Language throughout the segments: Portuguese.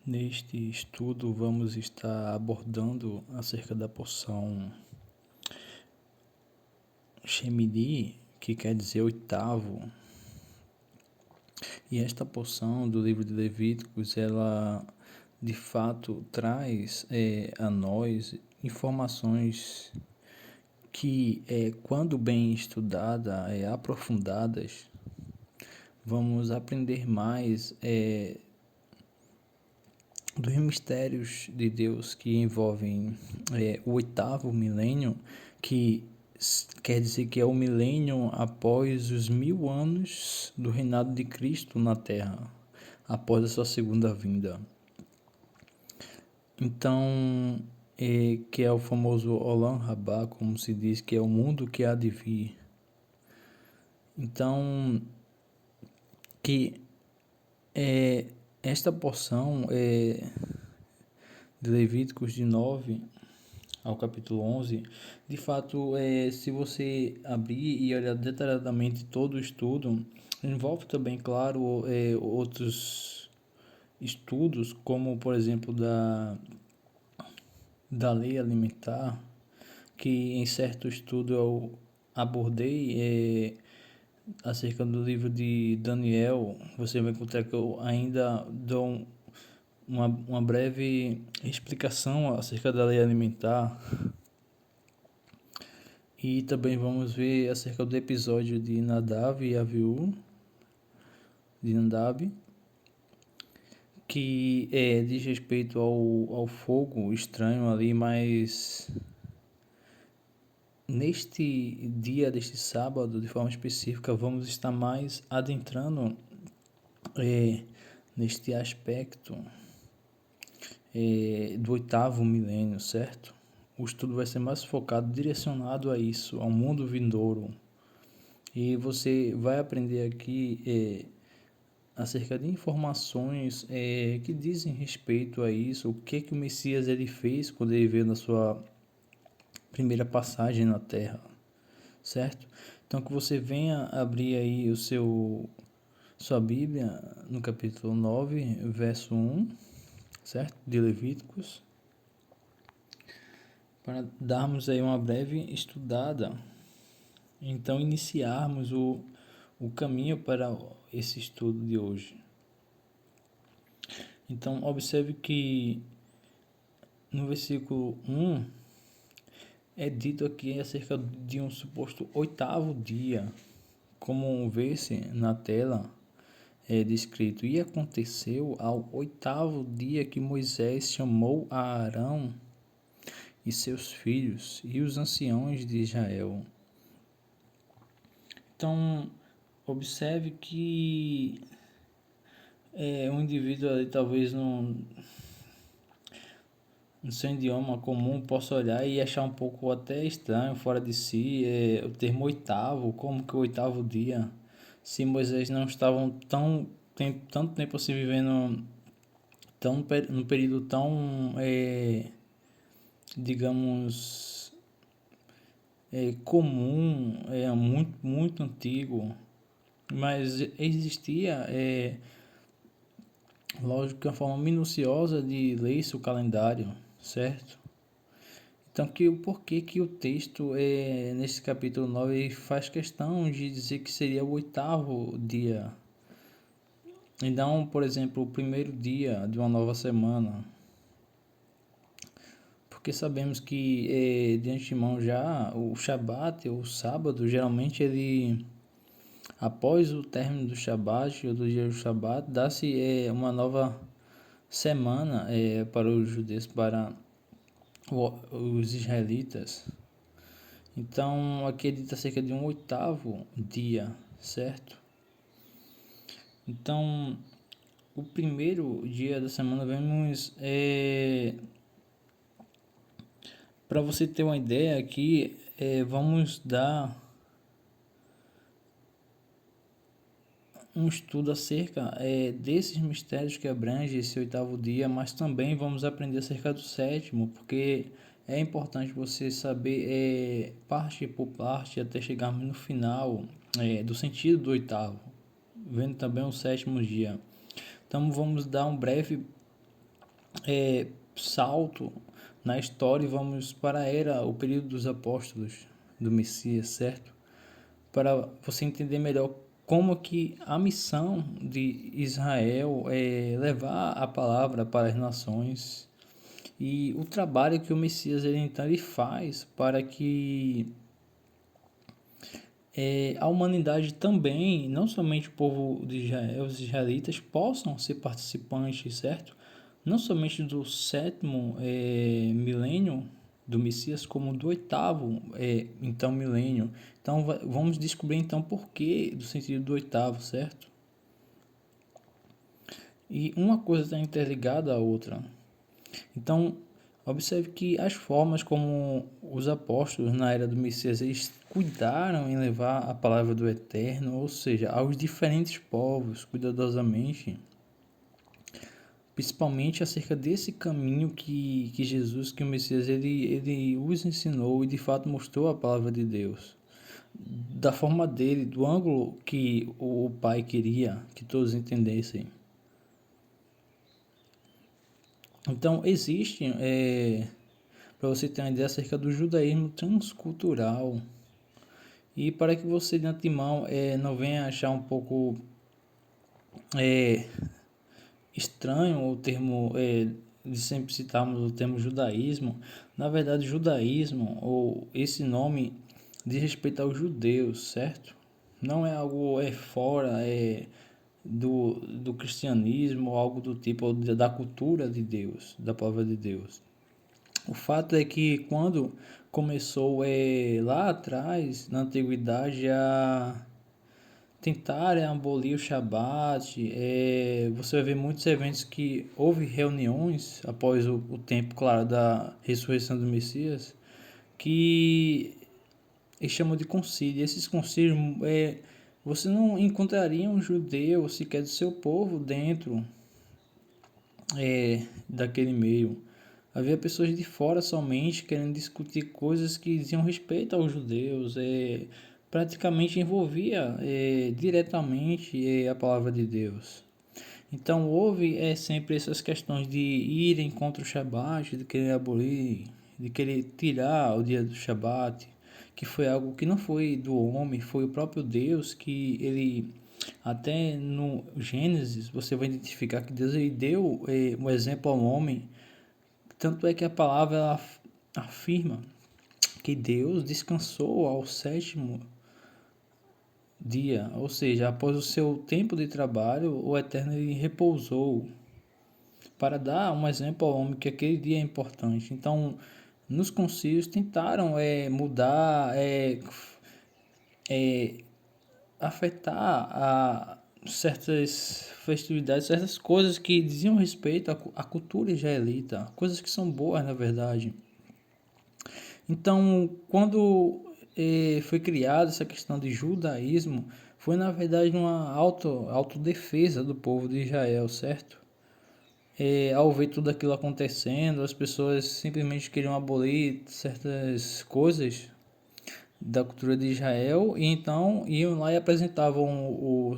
Neste estudo, vamos estar abordando acerca da porção Shemini, que quer dizer oitavo. E esta porção do livro de Levíticos, ela de fato traz a nós informações que, quando bem estudadas, aprofundadas, vamos aprender mais dos mistérios de Deus que envolvem o oitavo milênio, que quer dizer que é o milênio após os 1000 anos do reinado de Cristo na Terra, após a sua segunda vinda. Então, que é o famoso Olam Rabá, como se diz, que é o mundo que há de vir. Então, que esta porção de Levíticos de 9 ao capítulo 11, de fato, se você abrir e olhar detalhadamente todo o estudo, envolve também, claro, outros estudos, como, por exemplo, da lei alimentar, que em certo estudo eu abordei acerca do livro de Daniel. Você vai encontrar que eu ainda dou uma breve explicação acerca da lei alimentar. E também vamos ver acerca do episódio de Nadav e Avihu, de Nadab, que diz respeito ao fogo estranho ali, mas neste dia deste sábado, de forma específica, vamos estar mais adentrando neste aspecto do oitavo milênio, certo? O estudo vai ser mais focado, direcionado a isso, ao mundo vindouro. E você vai aprender aqui acerca de informações que dizem respeito a isso, o que o Messias ele fez quando ele veio na sua primeira passagem na Terra, certo? Então que você venha abrir aí sua Bíblia no capítulo 9, verso 1, certo? De Levíticos, para darmos aí uma breve estudada, então iniciarmos o caminho para esse estudo de hoje. Então observe que no versículo 1 é dito aqui acerca de um suposto oitavo dia, como vê-se na tela, é descrito: e aconteceu ao oitavo dia que Moisés chamou a Arão e seus filhos e os anciãos de Israel. Então, observe que um indivíduo ali, talvez no seu idioma comum, possa olhar e achar um pouco até estranho, fora de si, o termo oitavo, como que o oitavo dia, se Moisés não estavam tanto tempo assim vivendo num período tão, digamos, comum, muito antigo, mas existia, lógico, uma forma minuciosa de ler-se o calendário, certo? Então, por que o texto, nesse capítulo 9, faz questão de dizer que seria o oitavo dia? Então, por exemplo, o primeiro dia de uma nova semana. Porque sabemos que, de antemão já, o Shabat, o sábado, geralmente ele, após o término do Shabat, ou do dia do Shabat, dá-se uma nova semana para os judeus, para os israelitas. Então, aqui é dito acerca de um oitavo dia, certo? Então, o primeiro dia da semana vemos, para você ter uma ideia aqui, vamos dar um estudo acerca desses mistérios que abrange esse oitavo dia, mas também vamos aprender acerca do sétimo, porque é importante você saber parte por parte até chegarmos no final do sentido do oitavo, vendo também o sétimo dia. Então vamos dar um breve salto na história e vamos para a era, o período dos apóstolos do Messias, certo? Para você entender melhor como que a missão de Israel é levar a palavra para as nações e o trabalho que o Messias ele faz para que a humanidade também, não somente o povo de Israel, os israelitas, possam ser participantes, certo? Não somente do sétimo milênio do Messias, como do oitavo então milênio. Então vamos descobrir então por que do sentido do oitavo, certo? E uma coisa está interligada à outra. Então, observe que as formas como os apóstolos na era do Messias eles cuidaram em levar a palavra do Eterno, ou seja, aos diferentes povos, cuidadosamente, principalmente acerca desse caminho que Jesus, que o Messias, ele os ensinou e de fato mostrou a palavra de Deus. Da forma dele, do ângulo que o Pai queria que todos entendessem. Então, existe, para você ter uma ideia acerca do judaísmo transcultural, e para que você de antemão não venha achar um pouco estranho o termo, de sempre citarmos o termo judaísmo, na verdade, judaísmo, ou esse nome, diz respeito aos judeus, certo? Não é algo fora do cristianismo, algo do tipo, ou da cultura de Deus, da palavra de Deus. O fato é que quando começou lá atrás, na antiguidade, a tentar abolir o Shabat, você vai ver muitos eventos que houve reuniões após o tempo, claro, da ressurreição do Messias, que eles chamam de concílio. Esses concílios, você não encontraria um judeu, sequer do seu povo, dentro daquele meio. Havia pessoas de fora somente querendo discutir coisas que diziam respeito aos judeus, praticamente envolvia diretamente a palavra de Deus. Então houve sempre essas questões de irem contra o Shabat, de querer abolir, de querer tirar o dia do Shabat, que foi algo que não foi do homem, foi o próprio Deus que ele até no Gênesis você vai identificar que Deus ele deu um exemplo ao homem. Tanto é que a palavra ela afirma que Deus descansou ao sétimo dia, ou seja, após o seu tempo de trabalho, o Eterno ele repousou para dar um exemplo ao homem que aquele dia é importante. Então, nos concílios tentaram mudar, afetar certas festividades, certas coisas que diziam respeito à cultura israelita, coisas que são boas na verdade. Então, quando foi criada essa questão de judaísmo, foi na verdade uma autodefesa do povo de Israel, certo? Ao ver tudo aquilo acontecendo, as pessoas simplesmente queriam abolir certas coisas da cultura de Israel e então iam lá e apresentavam o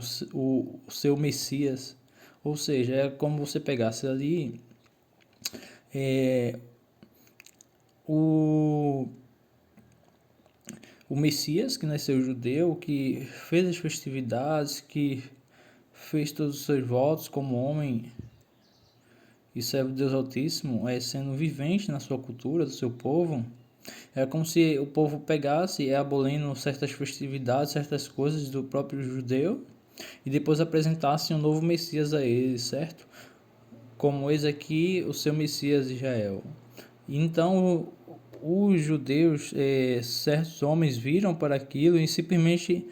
seu Messias. Ou seja, é como você pegasse ali o o Messias, que nasceu judeu, que fez as festividades, que fez todos os seus votos como homem e servo de Deus Altíssimo, sendo vivente na sua cultura, do seu povo. É como se o povo pegasse abolindo certas festividades, certas coisas do próprio judeu e depois apresentasse um novo Messias a eles, certo? Como eis aqui o seu Messias Israel. Então os judeus, certos homens viram para aquilo e simplesmente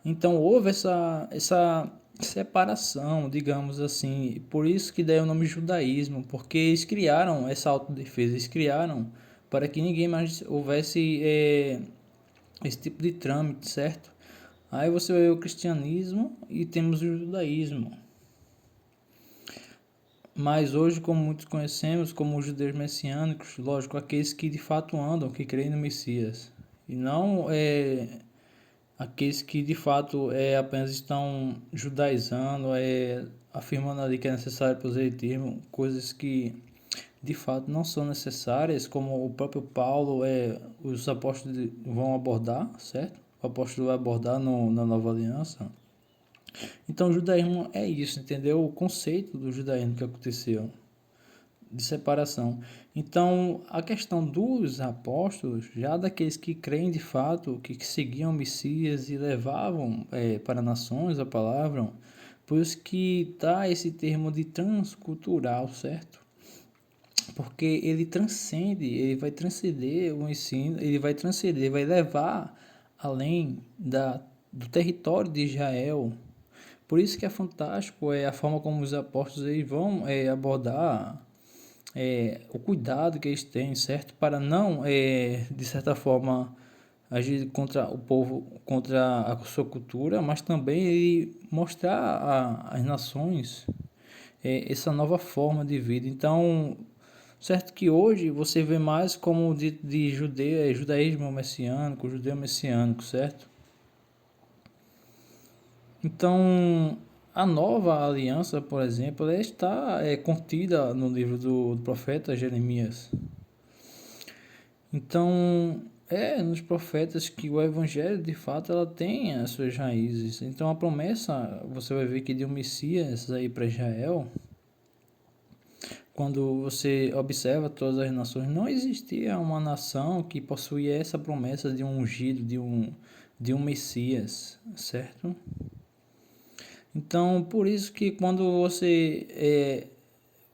então houve essa separação, digamos assim. Por isso que daí o nome judaísmo, porque eles criaram essa autodefesa, eles criaram para que ninguém mais houvesse esse tipo de trâmite, certo? Aí você vê o cristianismo e temos o judaísmo. Mas hoje, como muitos conhecemos, como os judeus messiânicos, lógico, aqueles que de fato andam, que creem no Messias. E não aqueles que de fato apenas estão judaizando, afirmando ali que é necessário proselitismo, coisas que de fato não são necessárias, como o próprio Paulo, os apóstolos vão abordar, certo? O apóstolo vai abordar na Nova Aliança. Então o judaísmo é isso, entendeu? O conceito do judaísmo que aconteceu, de separação. Então a questão dos apóstolos, já daqueles que creem de fato, que seguiam o Messias e levavam para nações a palavra, por isso que dá esse termo de transcultural, certo? Porque ele transcende, ele vai transcender o ensino, ele vai transcender, vai levar além do território de Israel. Por isso que é fantástico a forma como os apóstolos eles vão abordar o cuidado que eles têm, certo? Para não, de certa forma, agir contra o povo, contra a sua cultura, mas também ele mostrar às nações essa nova forma de vida. Então, certo que hoje você vê mais como de judaísmo messiânico, judeu messiânico, certo? Então, a nova aliança, por exemplo, ela está contida no livro do profeta Jeremias. Então, nos profetas que o evangelho, de fato, ela tem as suas raízes. Então, a promessa, você vai ver que de um Messias aí para Israel, quando você observa todas as nações, não existia uma nação que possuía essa promessa de um ungido, de um Messias, certo? Então, por isso que quando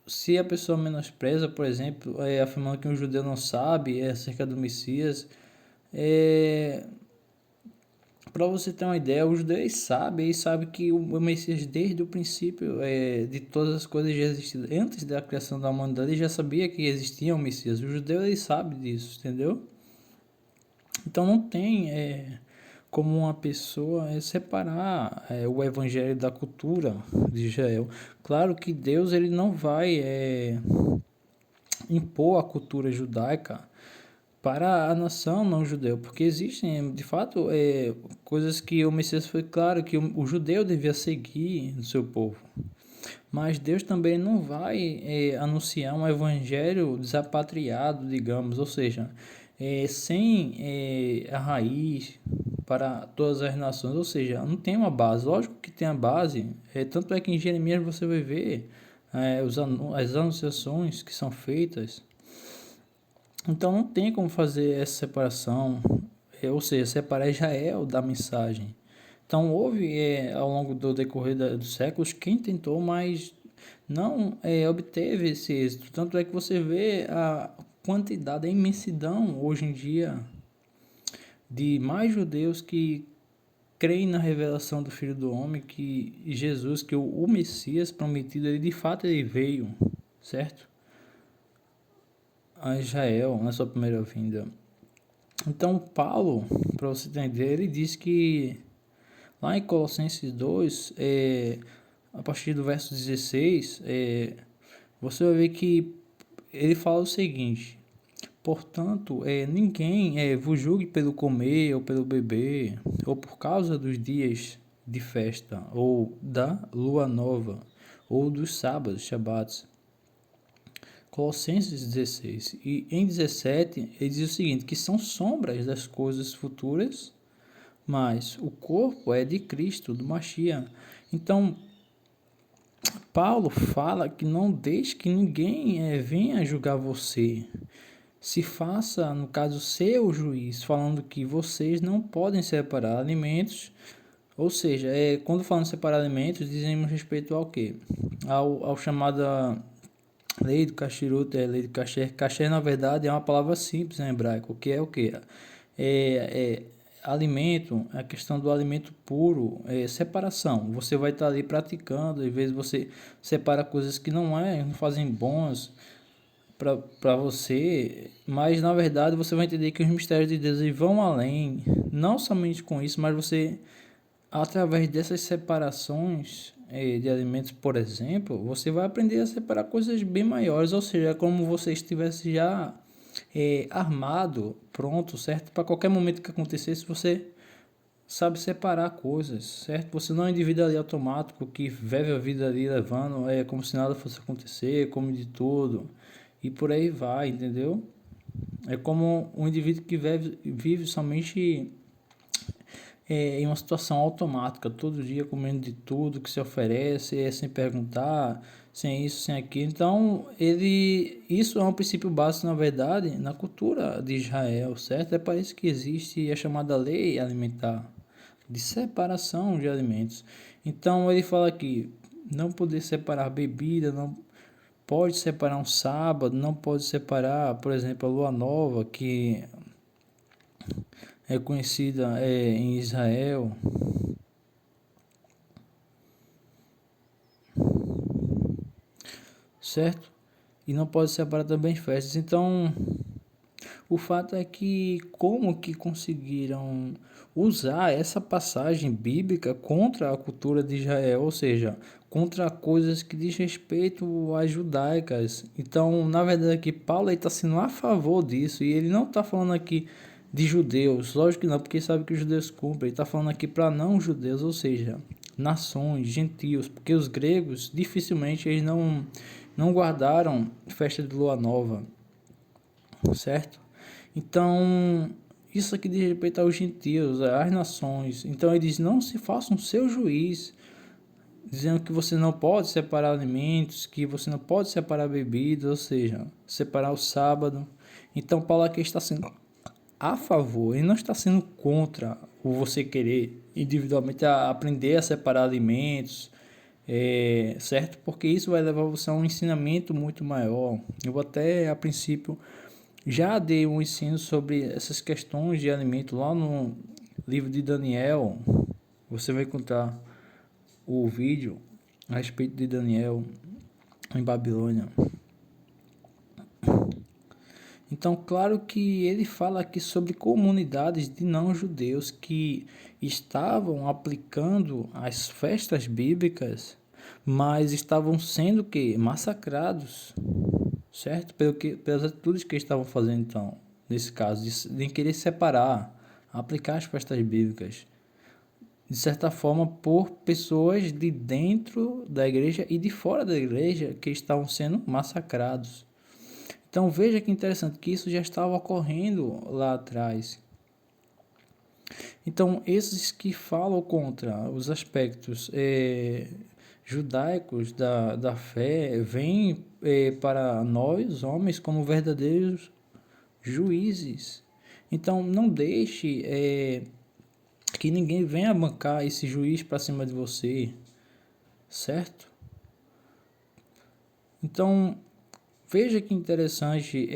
se a pessoa menospreza, por exemplo, afirmando que um judeu não sabe acerca do Messias, para você ter uma ideia, os judeus sabem, eles sabem que o Messias desde o princípio de todas as coisas já existia. Antes da criação da humanidade, ele já sabia que existia um Messias. Os judeus eles sabem disso, entendeu? Então não tem como uma pessoa separar o evangelho da cultura de Israel. Claro que Deus ele não vai impor a cultura judaica para a nação não judeu, porque existem de fato coisas que o Messias foi claro que o judeu devia seguir no seu povo. Mas Deus também não vai anunciar um evangelho desapatriado, digamos, ou seja, sem a raiz para todas as nações, ou seja, não tem uma base. Lógico que tem a base, tanto é que em Jeremias você vai ver as anunciações que são feitas. Então não tem como fazer essa separação, ou seja, separar Israel da mensagem. Então houve ao longo do decorrer dos séculos quem tentou, mas não obteve esse êxito. Tanto é que você vê a quantidade, a imensidão hoje em dia de mais judeus que creem na revelação do Filho do Homem, que Jesus, que o Messias prometido, ele de fato ele veio, certo? A Israel na sua primeira vinda. Então Paulo, para você entender, ele diz que lá em Colossenses 2, a partir do verso 16, você vai ver que ele fala o seguinte: portanto, ninguém vos julgue pelo comer ou pelo beber, ou por causa dos dias de festa, ou da lua nova, ou dos sábados, shabatos. Colossenses 16. E em 17, ele diz o seguinte, que são sombras das coisas futuras, mas o corpo é de Cristo, do Mashiach. Então, Paulo fala que não deixe que ninguém venha julgar você. Se faça, no caso, seu juiz, falando que vocês não podem separar alimentos. Ou seja, quando falamos separar alimentos, dizemos respeito ao quê? Ao chamada lei do kashrut, lei do kasher. Kasher, na verdade, é uma palavra simples em hebraico, que é o quê? Alimento, a questão do alimento puro, separação. Você vai estar ali praticando, às vezes você separa coisas que não fazem bons para você, mas na verdade você vai entender que os mistérios de Deus vão além, não somente com isso, mas você, através dessas separações de alimentos, por exemplo, você vai aprender a separar coisas bem maiores, ou seja, é como você estivesse já armado, pronto, certo? Para qualquer momento que acontecesse, você sabe separar coisas, certo? Você não é um indivíduo ali automático que vive a vida ali levando como se nada fosse acontecer, come de tudo e por aí vai, entendeu? É como um indivíduo que vive somente em uma situação automática, todo dia comendo de tudo que se oferece, sem perguntar, sem isso, sem aquilo. Então, isso é um princípio básico, na verdade, na cultura de Israel, certo? É para isso que existe a chamada lei alimentar, de separação de alimentos. Então, ele fala aqui, não poder separar bebida, não pode separar um sábado, não pode separar, por exemplo, a lua nova, que é conhecida em Israel, certo? E não pode separar também festas. Então, o fato é que como que conseguiram usar essa passagem bíblica contra a cultura de Israel, ou seja, contra coisas que diz respeito às judaicas. Então, na verdade, aqui Paulo está sendo a favor disso e ele não está falando aqui de judeus, lógico que não, porque sabe que os judeus cumprem. Ele está falando aqui para não judeus, ou seja, nações, gentios, porque os gregos dificilmente eles não guardaram festa de lua nova, certo? Então, isso aqui diz respeito aos gentios, às nações. Então, ele diz, não se faça um seu juiz, dizendo que você não pode separar alimentos, que você não pode separar bebidas, ou seja, separar o sábado. Então, Paulo aqui está sendo a favor, ele não está sendo contra o você querer individualmente aprender a separar alimentos, certo? Porque isso vai levar você a um ensinamento muito maior. Eu até, a princípio, já dei um ensino sobre essas questões de alimento lá no livro de Daniel. Você vai encontrar o vídeo a respeito de Daniel em Babilônia. Então, claro que ele fala aqui sobre comunidades de não-judeus que estavam aplicando as festas bíblicas, mas estavam sendo que massacrados, certo? Pelas atitudes que eles estavam fazendo, então, nesse caso, de querer separar, aplicar as festas bíblicas, de certa forma, por pessoas de dentro da igreja e de fora da igreja que estavam sendo massacrados. Então veja que interessante que isso já estava ocorrendo lá atrás. Então esses que falam contra os aspectos judaicos da fé vêm para nós, homens, como verdadeiros juízes. Então não deixe que ninguém venha bancar esse juiz para cima de você, certo? Então veja que interessante,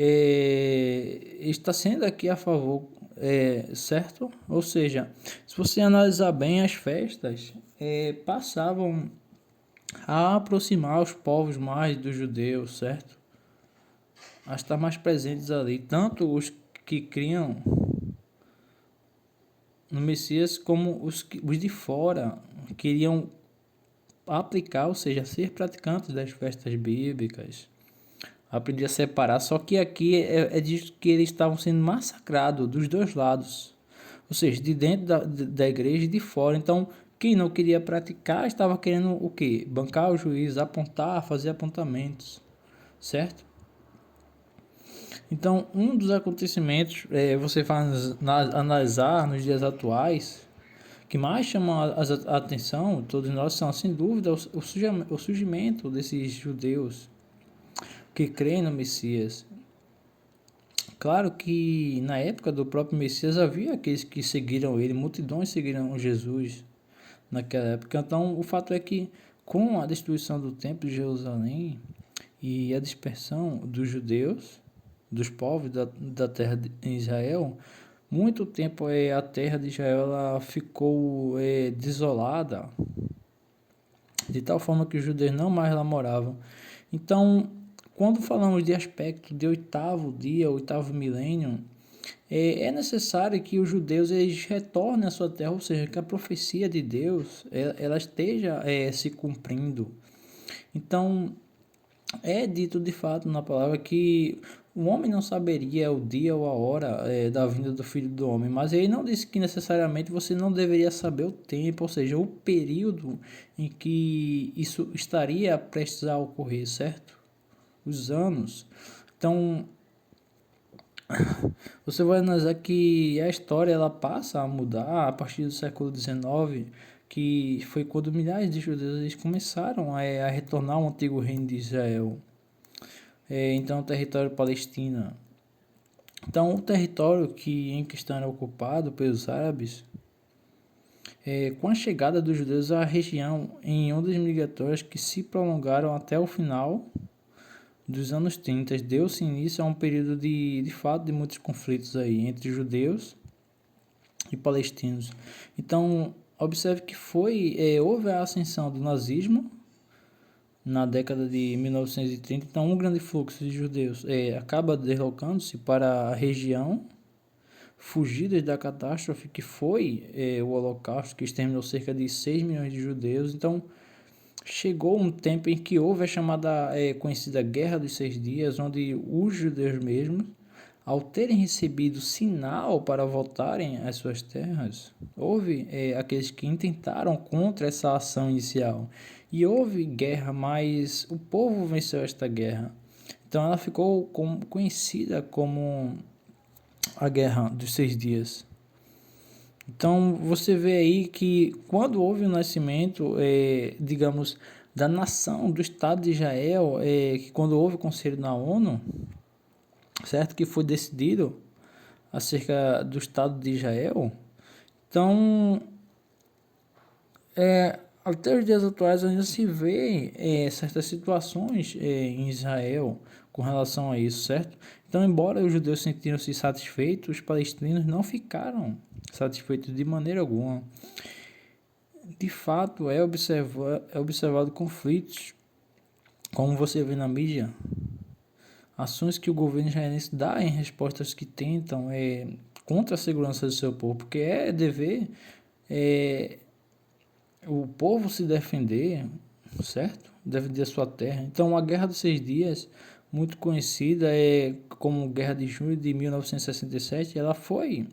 está sendo aqui a favor, certo? Ou seja, se você analisar bem as festas, passavam a aproximar os povos mais dos judeus, certo? A estar mais presentes ali, tanto os que criam no Messias, como os de fora queriam aplicar, ou seja, ser praticantes das festas bíblicas. Aprendi a separar, só que aqui é disso que eles estavam sendo massacrados dos dois lados, ou seja, de dentro da igreja e de fora. Então, quem não queria praticar estava querendo o quê? Bancar o juiz, apontar, fazer apontamentos, certo? Então, um dos acontecimentos, você vai analisar nos dias atuais, que mais chama a atenção, todos nós, são, sem dúvida, o surgimento desses judeus que creem no Messias. Claro que na época do próprio Messias havia aqueles que seguiram ele, multidões seguiram Jesus naquela época. Então, o fato é que com a destruição do templo de Jerusalém e a dispersão dos judeus, dos povos da terra de Israel, muito tempo a terra de Israel ela ficou desolada, de tal forma que os judeus não mais lá moravam. Então, quando falamos de aspecto de oitavo dia, oitavo milênio, é necessário que os judeus eles retornem à sua terra, ou seja, que a profecia de Deus ela esteja se cumprindo. Então, é dito de fato na palavra que o homem não saberia o dia ou a hora da vinda do Filho do Homem, mas ele não disse que necessariamente você não deveria saber o tempo, ou seja, o período em que isso estaria prestes a ocorrer, certo? Os anos. Então, você vai analisar que a história ela passa a mudar a partir do século XIX, que foi quando milhares de judeus eles começaram a retornar ao antigo reino de Israel, então o território palestino. Então, o território que em questão era ocupado pelos árabes, com a chegada dos judeus à região em ondas migratórias que se prolongaram até o final dos anos 30, deu-se início a um período de fato de muitos conflitos aí entre judeus e palestinos. Então, observe que houve a ascensão do nazismo na década de 1930, então um grande fluxo de judeus acaba deslocando-se para a região, fugidas da catástrofe que foi o Holocausto, que exterminou cerca de 6 milhões de judeus. Então, chegou um tempo em que houve a chamada conhecida Guerra dos 6 Dias, onde os judeus mesmos, ao terem recebido sinal para voltarem às suas terras, houve aqueles que intentaram contra essa ação inicial. E houve guerra, mas o povo venceu esta guerra. Então ela ficou conhecida como a Guerra dos 6 Dias. Então você vê aí que quando houve o nascimento, digamos, da nação, do Estado de Israel, que quando houve o Conselho na ONU, certo, que foi decidido acerca do Estado de Israel, então até os dias atuais ainda se vê certas situações em Israel com relação a isso, certo? Então, embora os judeus sentiram-se satisfeitos, os palestinos não ficaram satisfeitos de maneira alguma. De fato, observado conflitos, como você vê na mídia, ações que o governo israelense dá em respostas que tentam contra a segurança do seu povo, porque é dever o povo se defender, certo? Defender a sua terra. Então, a Guerra dos 6 Dias, muito conhecida como Guerra de Junho de 1967, ela foi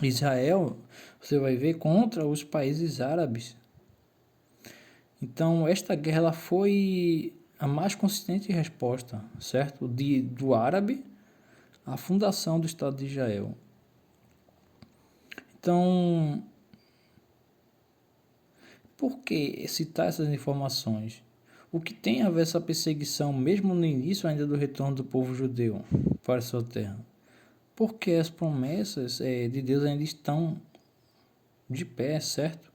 Israel, você vai ver, contra os países árabes. Então, esta guerra ela foi a mais consistente resposta, certo? Do árabe à fundação do Estado de Israel. Então, por que citar essas informações? O que tem a ver essa perseguição, mesmo no início ainda do retorno do povo judeu para sua terra? Porque as promessas de Deus ainda estão de pé, certo?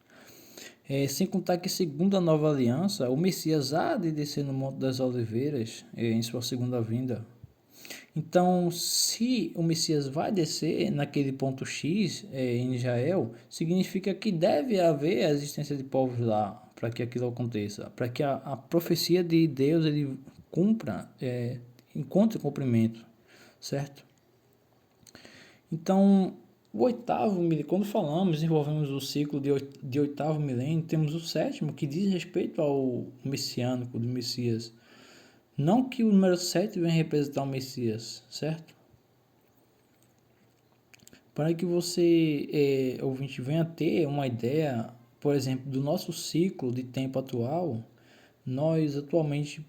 Sem contar que, segundo a nova aliança, o Messias há de descer no Monte das Oliveiras em sua segunda vinda. Então, se o Messias vai descer naquele ponto X em Israel, significa que deve haver a existência de povos lá para que aquilo aconteça, para que a profecia de Deus ele cumpra, encontre cumprimento, certo? Então, o oitavo milênio, quando desenvolvemos o ciclo de oitavo milênio, temos o sétimo que diz respeito ao messiânico do Messias. Não que o número 7 venha representar o Messias, certo? Para que você, ouvinte, venha ter uma ideia, por exemplo, do nosso ciclo de tempo atual, nós atualmente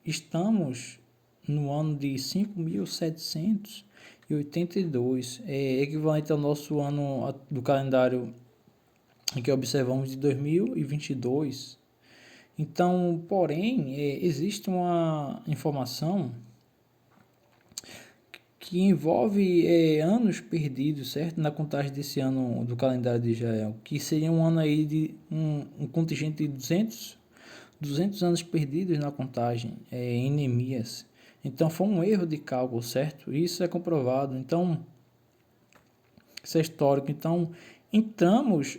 estamos no ano de 5.782, equivalente ao nosso ano do calendário que observamos de 2022. Então, porém, existe uma informação que envolve anos perdidos, certo? Na contagem desse ano do calendário de Israel, que seria um ano aí de um contingente de 200 anos perdidos na contagem, em Neemias. Então, foi um erro de cálculo, certo? Isso é comprovado. Então, isso é histórico. Então, entramos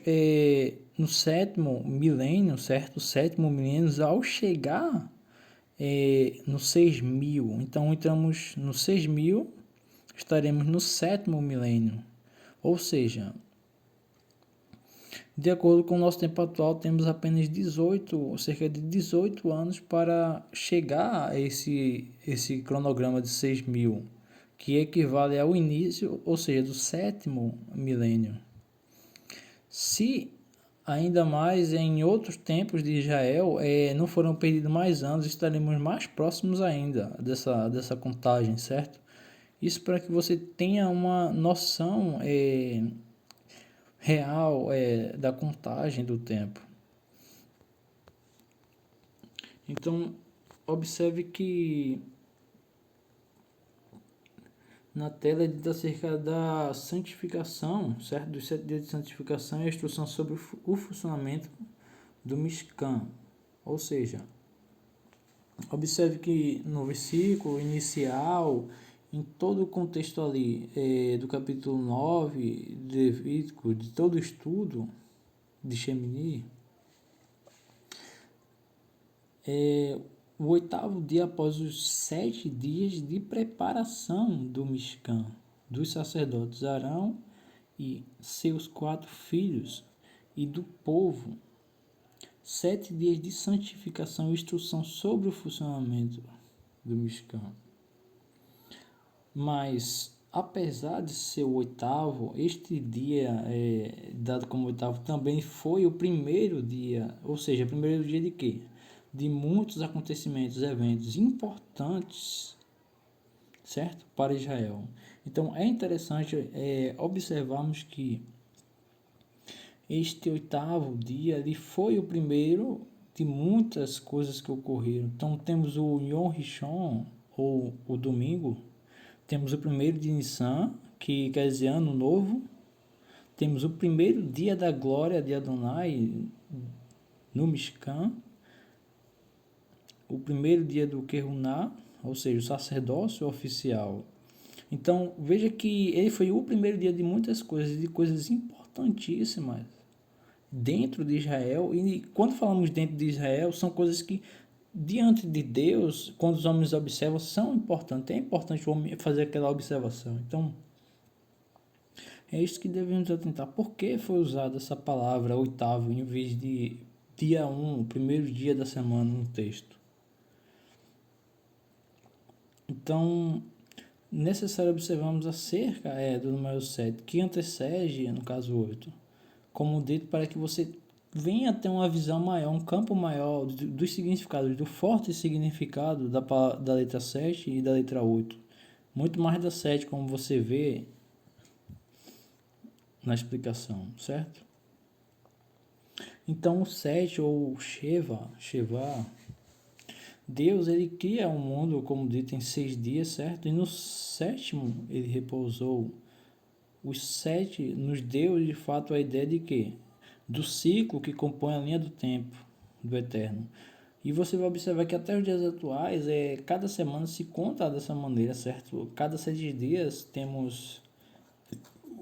no sétimo milênio, certo? Sétimo milênio, ao chegar no 6.000. Então, entramos no 6.000, estaremos no sétimo milênio. Ou seja, de acordo com o nosso tempo atual, temos apenas cerca de 18 anos para chegar a esse cronograma de 6.000, que equivale ao início, ou seja, do sétimo milênio. Se ainda mais em outros tempos de Israel, não foram perdidos mais anos, estaremos mais próximos ainda dessa contagem, certo? Isso para que você tenha uma noção real da contagem do tempo. Então, observe que na tela ele dá acerca da santificação, certo? Dos 7 dias de santificação e a instrução sobre o funcionamento do Mishkan. Ou seja, observe que no versículo inicial, em todo o contexto ali do capítulo 9 de Levítico, de todo o estudo de Shemini, o 8º dia após os 7 dias de preparação do Mishkan, dos sacerdotes Arão e seus 4 filhos, e do povo, 7 dias de santificação e instrução sobre o funcionamento do Mishkan. Mas, apesar de ser o 8º, este dia, dado como 8º, também foi o primeiro dia, ou seja, o primeiro dia de quê? De muitos acontecimentos, eventos importantes, certo? Para Israel. Então, é interessante observarmos que este 8º dia ele foi o primeiro de muitas coisas que ocorreram. Então, temos o Yom Rishon, ou o domingo. Temos o primeiro de Nissan, que quer dizer ano novo. Temos o primeiro dia da glória de Adonai no Mishkan. O primeiro dia do Keruná, ou seja, o sacerdócio oficial. Então, veja que ele foi o primeiro dia de muitas coisas, de coisas importantíssimas dentro de Israel. E quando falamos dentro de Israel, são coisas que, diante de Deus, quando os homens observam, são importantes. É importante o homem fazer aquela observação. Então, é isso que devemos atentar. Por que foi usada essa palavra 8º em vez de dia 1, o primeiro dia da semana no texto? Então, necessário observarmos acerca do número 7, que antecede, no caso 8, como dito, para que você venha ter uma visão maior, um campo maior dos significados, do forte significado da letra 7 e da letra 8. Muito mais da 7, como você vê na explicação, certo? Então, o 7, ou Sheva, Deus ele cria o mundo, como dito, em 6 dias, certo? E no 7º ele repousou. Os 7 nos deu de fato a ideia de quê? Do ciclo que compõe a linha do tempo do eterno. E você vai observar que até os dias atuais, cada semana se conta dessa maneira, certo? Cada 7 dias temos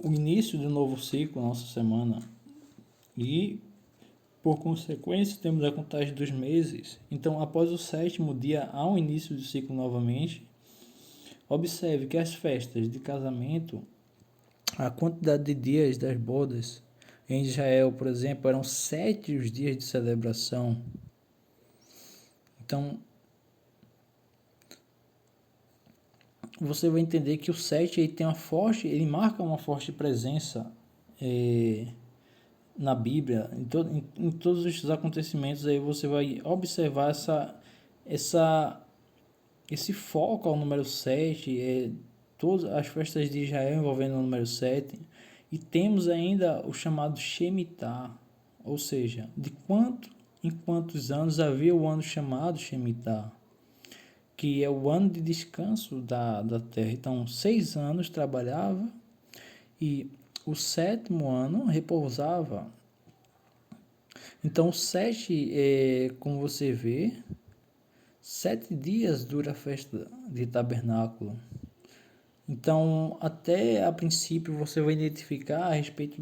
o início de um novo ciclo na nossa semana. E por consequência, temos a contagem dos meses. Então, após o 7º dia, há um início do ciclo novamente. Observe que as festas de casamento, a quantidade de dias das bodas em Israel, por exemplo, eram 7 os dias de celebração. Então, você vai entender que o 7 ele marca uma forte presença na Bíblia, em todos os acontecimentos. Aí você vai observar esse foco ao número 7, todas as festas de Israel envolvendo o número 7, e temos ainda o chamado Shemitah, ou seja, em quantos anos havia o ano chamado Shemitah, que é o ano de descanso da terra. Então, 6 anos trabalhava e o 7º ano repousava. Então, 7, como você vê, 7 dias dura a festa de tabernáculo. Então, até a princípio, você vai identificar a respeito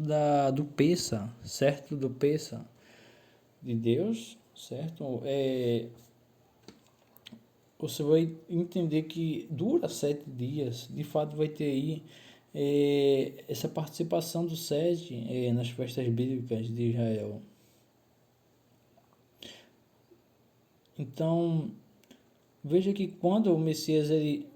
do Pessa, certo? Do Pessa de Deus, certo? Você vai entender que dura 7 dias. De fato, vai ter aí essa participação do 7 nas festas bíblicas de Israel. Então, veja que quando o Messias ele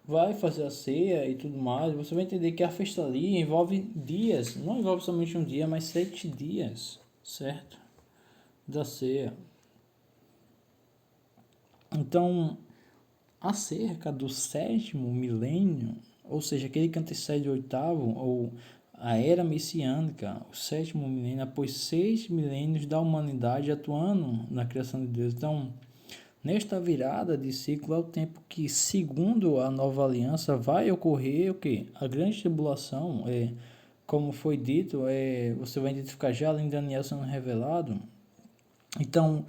vai fazer a ceia e tudo mais, você vai entender que a festa ali envolve dias, não envolve somente um dia, mas 7 dias. certo? Da ceia. Então, acerca do sétimo milênio, ou seja, aquele que antecede o oitavo, ou a era messiânica, o sétimo milênio, após 6 milênios da humanidade atuando na criação de Deus. Então, nesta virada de ciclo é o tempo que, segundo a nova aliança, vai ocorrer o quê? A grande tribulação, como foi dito, você vai identificar já além de Daniel sendo revelado. Então,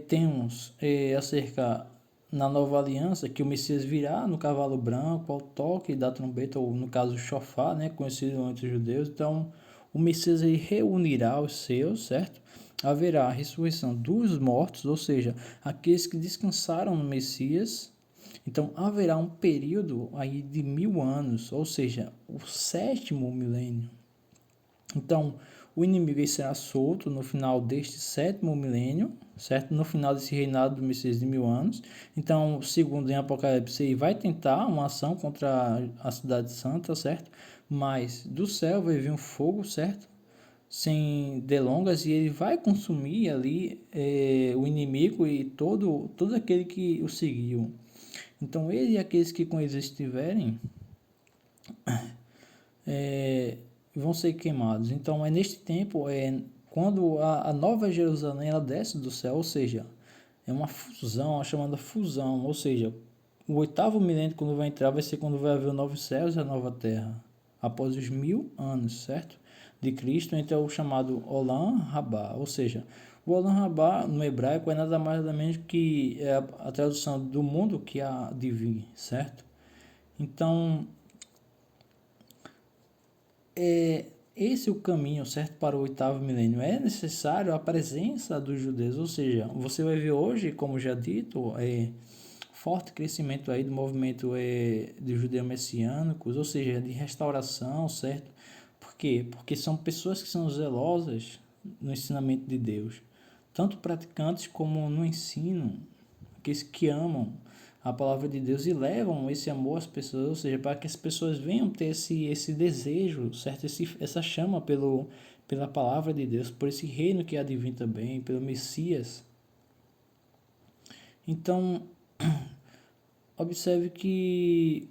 temos acerca na nova aliança que o Messias virá no cavalo branco ao toque da trombeta, ou no caso o chofar, né, conhecido entre os judeus. Então, o Messias ele reunirá os seus, certo? Haverá a ressurreição dos mortos, ou seja, aqueles que descansaram no Messias. Então, haverá um período aí de 1000 anos, ou seja, o sétimo milênio. Então, o inimigo será solto no final deste sétimo milênio, certo? No final desse reinado do Messias de 1000 anos. Então, segundo em Apocalipse, ele vai tentar uma ação contra a cidade santa, certo? Mas do céu vai vir um fogo, certo? Sem delongas, e ele vai consumir ali o inimigo e todo aquele que o seguiu. Então, ele e aqueles que com eles estiverem vão ser queimados. Então, neste tempo, quando a nova Jerusalém ela desce do céu, ou seja, é uma fusão, a chamada fusão, ou seja, o oitavo milênio, quando vai entrar, vai ser quando vai haver os novos céus e a nova terra, após os 1000 anos, certo? De Cristo, entra o chamado Olam Rabá, ou seja, o Olam Rabá no hebraico é nada mais nada menos que a tradução do mundo que há de vir, certo? Então, esse é o caminho certo para o oitavo milênio. É necessário a presença dos judeus, ou seja, você vai ver hoje, como já dito, forte crescimento aí do movimento de judeus messiânicos, ou seja, de restauração, certo? Por quê? Porque são pessoas que são zelosas no ensinamento de Deus, tanto praticantes como no ensino, aqueles que amam a palavra de Deus e levam esse amor às pessoas, ou seja, para que as pessoas venham ter esse desejo, certo? Essa chama pela palavra de Deus, por esse reino que há de vir também, pelo Messias. Então, observe que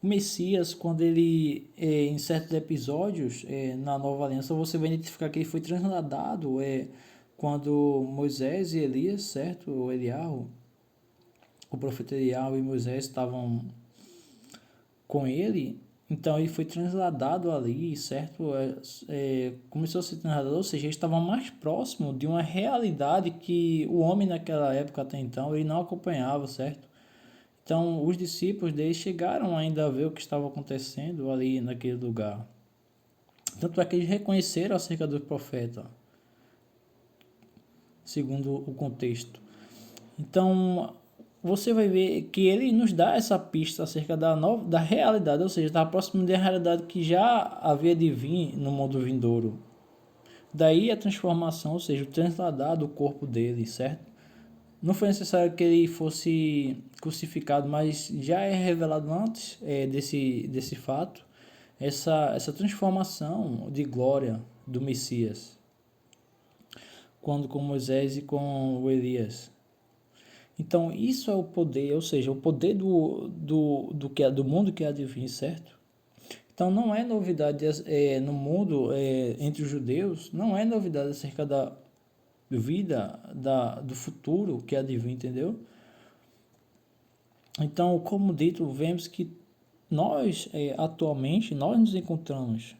o Messias, quando ele, em certos episódios, na Nova Aliança, você vai identificar que ele foi transladado quando Moisés e Elias, certo? O Eliarro, o profeta Eliarro e Moisés estavam com ele, então ele foi transladado ali, certo? Começou a ser transladado, ou seja, ele estava mais próximo de uma realidade que o homem naquela época até então ele não acompanhava, certo? Então os discípulos dele chegaram ainda a ver o que estava acontecendo ali naquele lugar. Tanto é que eles reconheceram acerca do profeta, segundo o contexto. Então, você vai ver que ele nos dá essa pista acerca da realidade, ou seja, está próximo da realidade que já havia de vir no mundo vindouro. Daí a transformação, ou seja, o transladar do corpo dele, certo? Não foi necessário que ele fosse crucificado, mas já é revelado antes desse fato essa transformação de glória do Messias, quando com Moisés e com o Elias. Então, isso é o poder, ou seja, o poder do mundo que há de vir, certo? Então, não é novidade no mundo, entre os judeus, não é novidade acerca da vida, do futuro que há de vir, entendeu? Então, como dito, vemos que nós, atualmente, nós nos encontramos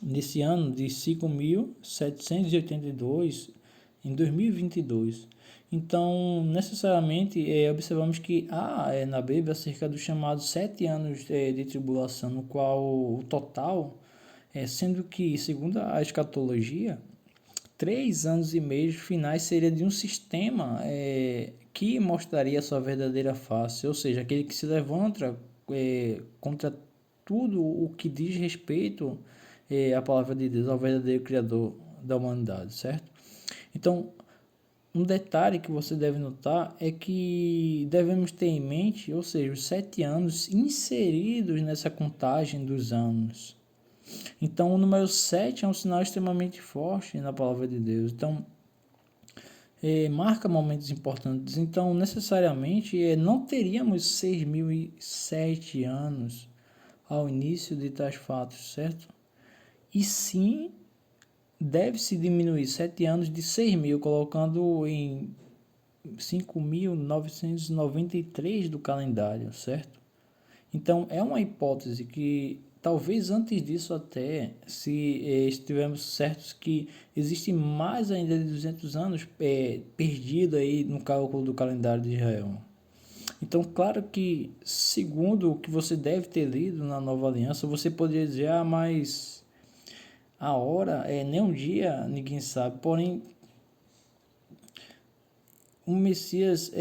nesse ano de 5.782, em 2022. Então, necessariamente, observamos que há na Bíblia cerca dos chamados 7 anos de tribulação, no qual o total, sendo que, segundo a escatologia, 3 anos e meio finais seria de um sistema que mostraria a sua verdadeira face, ou seja, aquele que se levanta contra tudo o que diz respeito à palavra de Deus, ao verdadeiro Criador da humanidade, certo? Então, um detalhe que você deve notar é que devemos ter em mente, ou seja, os 7 anos inseridos nessa contagem dos anos. Então, o número 7 é um sinal extremamente forte na palavra de Deus. Então, marca momentos importantes. Então, necessariamente, não teríamos 6.007 anos ao início de tais fatos, certo? E sim, deve-se diminuir 7 anos de 6.000, colocando em 5.993 do calendário, certo? Então, é uma hipótese que talvez antes disso até, se estivermos certos que existe mais ainda de 200 anos perdido aí no cálculo do calendário de Israel. Então, claro que, segundo o que você deve ter lido na Nova Aliança, você poderia dizer, mas a hora, nem um dia, ninguém sabe. Porém, o Messias,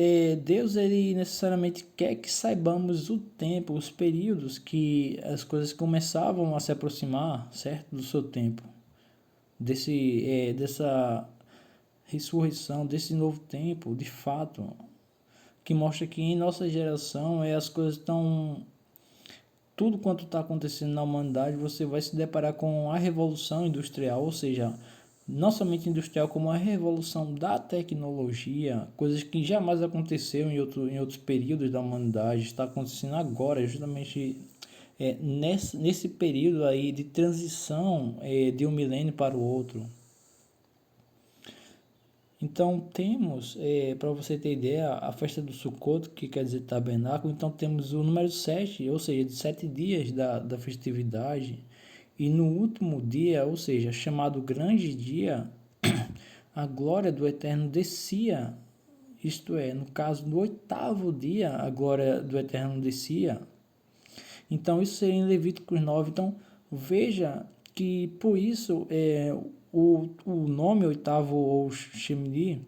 Deus, ele necessariamente quer que saibamos o tempo, os períodos que as coisas começavam a se aproximar, certo, do seu tempo, dessa ressurreição, desse novo tempo, de fato, que mostra que em nossa geração as coisas estão, tudo quanto está acontecendo na humanidade, você vai se deparar com a revolução industrial, ou seja, não somente industrial, como a revolução da tecnologia, coisas que jamais aconteceram em outros períodos da humanidade, está acontecendo agora, justamente nesse período aí de transição de um milênio para o outro. Então temos, para você ter ideia, a festa do Sukkot, que quer dizer tabernáculo. Então temos o número 7, ou seja, de 7 dias da festividade. E no último dia, ou seja, chamado grande dia, a glória do Eterno descia, isto é, no caso do 8º dia, a glória do Eterno descia. Então isso seria em Levíticos 9. Então veja que por isso o nome oitavo ou Shemini,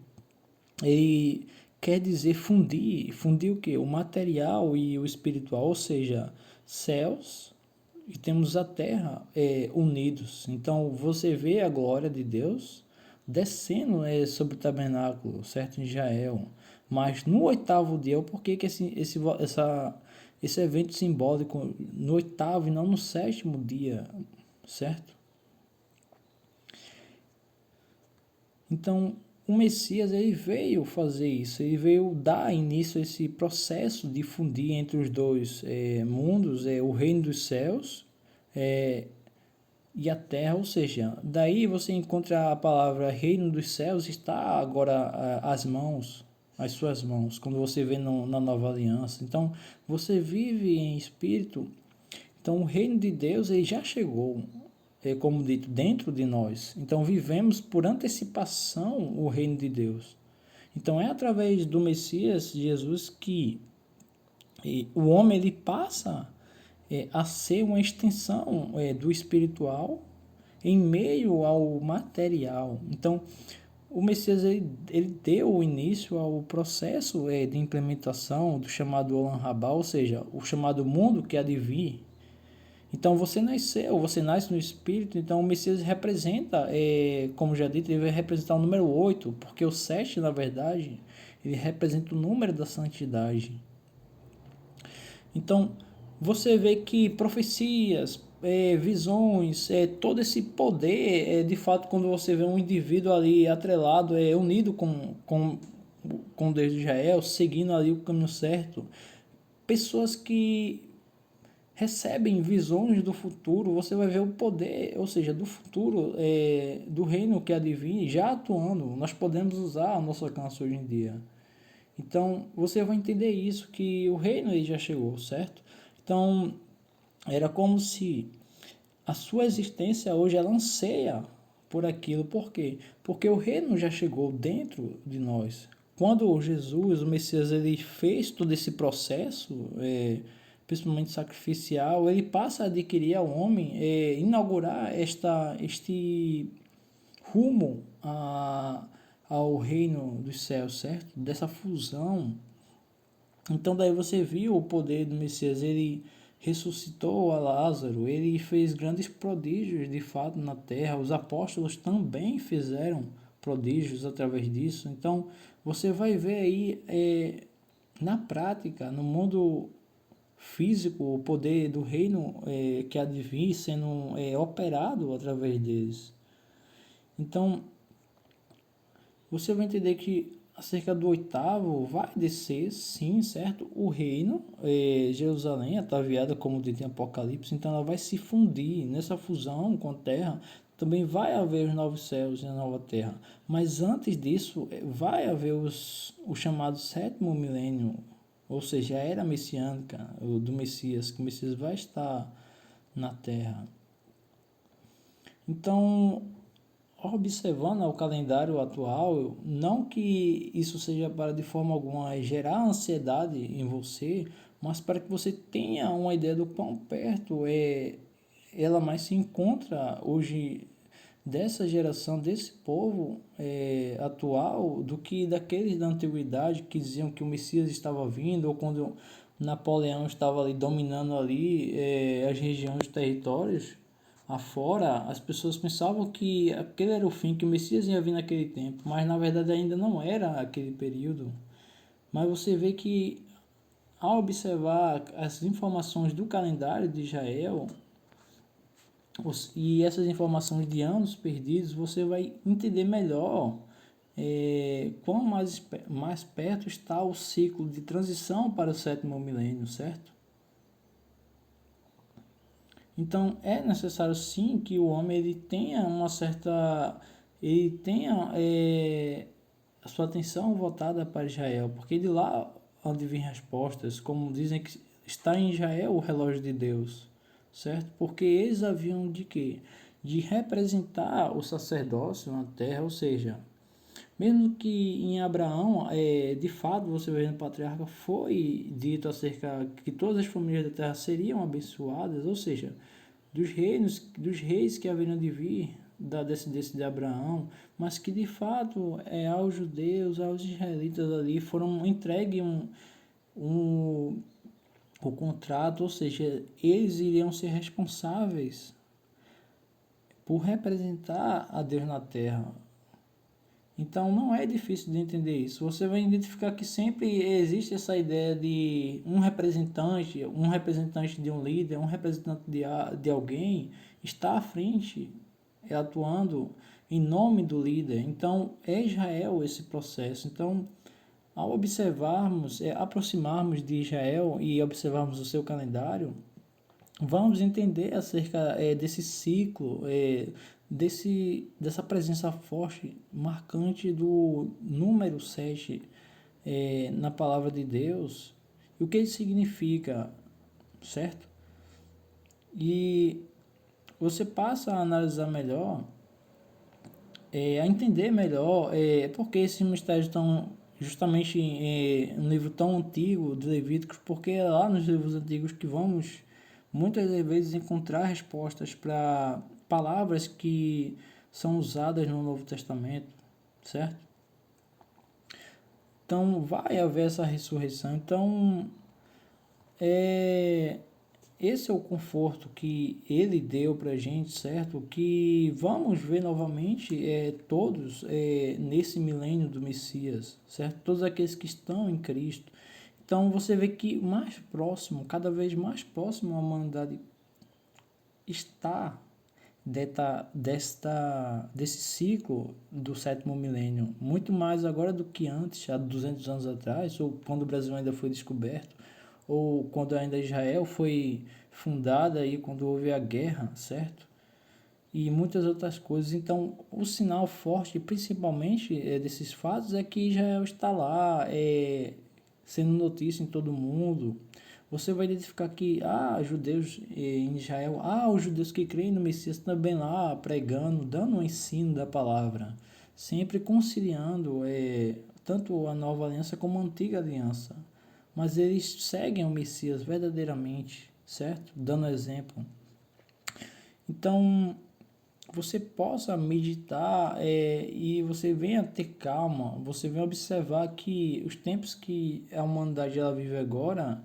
ele quer dizer fundir. Fundir o que? O material e o espiritual, ou seja, céus e temos a terra unidos. Então você vê a glória de Deus descendo sobre o tabernáculo, certo? Em Israel. Mas no 8º dia, por que esse evento simbólico no 8º e não no 7º dia, certo? Então, o Messias, ele veio fazer isso, ele veio dar início a esse processo de fundir entre os dois mundos, o reino dos céus e a terra, ou seja, daí você encontra a palavra reino dos céus está agora às suas mãos, quando você vê na nova aliança. Então, você vive em espírito. Então, o reino de Deus ele já chegou, como dito, dentro de nós. Então, vivemos por antecipação o reino de Deus. Então, é através do Messias, Jesus, que o homem ele passa a ser uma extensão do espiritual em meio ao material. Então, o Messias ele deu início ao processo de implementação do chamado Olam Rabá, ou seja, o chamado mundo que há de vir. Então você nasceu, você nasce no Espírito, então o Messias representa, como já dito, ele vai representar o número 8, porque o 7, na verdade, ele representa o número da santidade. Então, você vê que profecias, visões, todo esse poder, de fato, quando você vê um indivíduo ali atrelado, unido com Deus de Israel, seguindo ali o caminho certo, pessoas que recebem visões do futuro, você vai ver o poder, ou seja, do futuro, do reino que há de vir, já atuando. Nós podemos usar ao nosso alcance hoje em dia. Então, você vai entender isso, que o reino aí já chegou, certo? Então, era como se a sua existência hoje ela anseia por aquilo. Por quê? Porque o reino já chegou dentro de nós. Quando Jesus, o Messias, ele fez todo esse processo, principalmente sacrificial, ele passa a adquirir ao homem, inaugurar este rumo ao reino dos céus, certo? Dessa fusão. Então daí você viu o poder do Messias, ele ressuscitou a Lázaro, ele fez grandes prodígios de fato na terra, os apóstolos também fizeram prodígios através disso. Então você vai ver aí na prática, no mundo físico, o poder do reino que há de vir sendo operado através deles. Então, você vai entender que acerca do oitavo vai descer, sim, certo? O reino, Jerusalém, ataviada como dito em Apocalipse, então ela vai se fundir. Nessa fusão com a terra, também vai haver os novos céus e a nova terra. Mas antes disso, vai haver o chamado sétimo milênio, ou seja, a era messiânica do Messias, que o Messias vai estar na terra. Então, observando o calendário atual, não que isso seja para de forma alguma gerar ansiedade em você, mas para que você tenha uma ideia do quão perto ela mais se encontra hoje dessa geração, desse povo atual, do que daqueles da antiguidade que diziam que o Messias estava vindo, ou quando Napoleão estava ali dominando ali as regiões, os territórios afora, as pessoas pensavam que aquele era o fim, que o Messias ia vir naquele tempo, mas na verdade ainda não era aquele período. Mas você vê que ao observar as informações do calendário de Israel e essas informações de anos perdidos, você vai entender melhor quão mais perto está o ciclo de transição para o sétimo milênio, certo? Então é necessário sim que o homem ele tenha ele tenha a sua atenção voltada para Israel, porque de lá onde vêm respostas, como dizem que está em Israel o relógio de Deus, certo? Porque eles haviam de quê? De representar o sacerdócio na terra, ou seja, mesmo que em Abraão, de fato, você vê no patriarca, foi dito acerca que todas as famílias da terra seriam abençoadas, ou seja, dos reis que haveriam de vir da descendência de Abraão, mas que de fato aos judeus, aos israelitas ali foram entregue o contrato, ou seja, eles iriam ser responsáveis por representar a Deus na terra. Então não é difícil de entender isso. Você vai identificar que sempre existe essa ideia de um representante de um líder, um representante de alguém está à frente, atuando em nome do líder. Então é Israel esse processo. Então, ao observarmos, aproximarmos de Israel e observarmos o seu calendário, vamos entender acerca desse ciclo, dessa presença forte, marcante do número 7 na palavra de Deus, e o que ele significa, certo? E você passa a analisar melhor, a entender melhor porque esses mistérios estão justamente em um livro tão antigo de Levíticos, porque é lá nos livros antigos que vamos muitas vezes encontrar respostas para palavras que são usadas no Novo Testamento, certo? Então vai haver essa ressurreição. Então esse é o conforto que ele deu para a gente, certo? Que vamos ver novamente todos nesse milênio do Messias, certo? Todos aqueles que estão em Cristo. Então você vê que mais próximo, cada vez mais próximo a humanidade está desse ciclo do sétimo milênio, muito mais agora do que antes, há 200 anos atrás, ou quando o Brasil ainda foi descoberto, ou quando ainda Israel foi fundada, aí, quando houve a guerra, certo? E muitas outras coisas. Então, o sinal forte, principalmente desses fatos, é que Israel está lá, sendo notícia em todo mundo. Você vai identificar que judeus em Israel, os judeus que creem no Messias também lá pregando, dando um ensino da palavra, sempre conciliando tanto a nova aliança como a antiga aliança. Mas eles seguem o Messias verdadeiramente, certo? Dando exemplo. Então, você possa meditar e você venha ter calma, você venha observar que os tempos que a humanidade ela vive agora,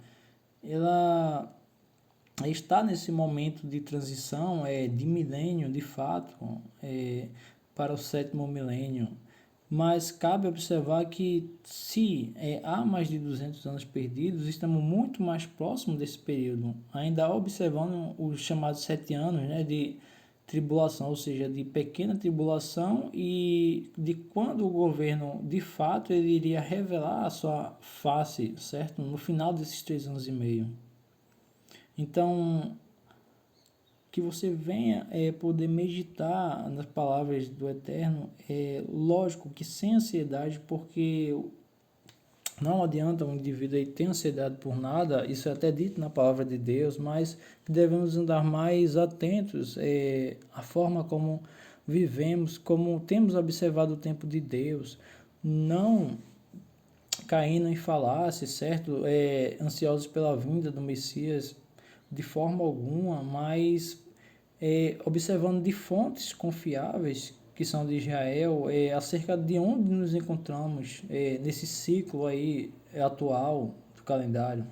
ela está nesse momento de transição, de milênio, de fato, para o sétimo milênio. Mas cabe observar que se há mais de 200 anos perdidos, estamos muito mais próximos desse período, ainda observando os chamados 7 anos, né, de tribulação, ou seja, de pequena tribulação e de quando o governo, de fato, ele iria revelar a sua face, certo? No final desses 3 anos e meio. Então, que você venha poder meditar nas palavras do Eterno, lógico que sem ansiedade, porque não adianta um indivíduo aí ter ansiedade por nada, isso é até dito na palavra de Deus, mas devemos andar mais atentos à forma como vivemos, como temos observado o tempo de Deus, não caindo em falácia, certo? Ansiosos pela vinda do Messias de forma alguma, mas observando de fontes confiáveis que são de Israel, acerca de onde nos encontramos nesse ciclo aí atual do calendário.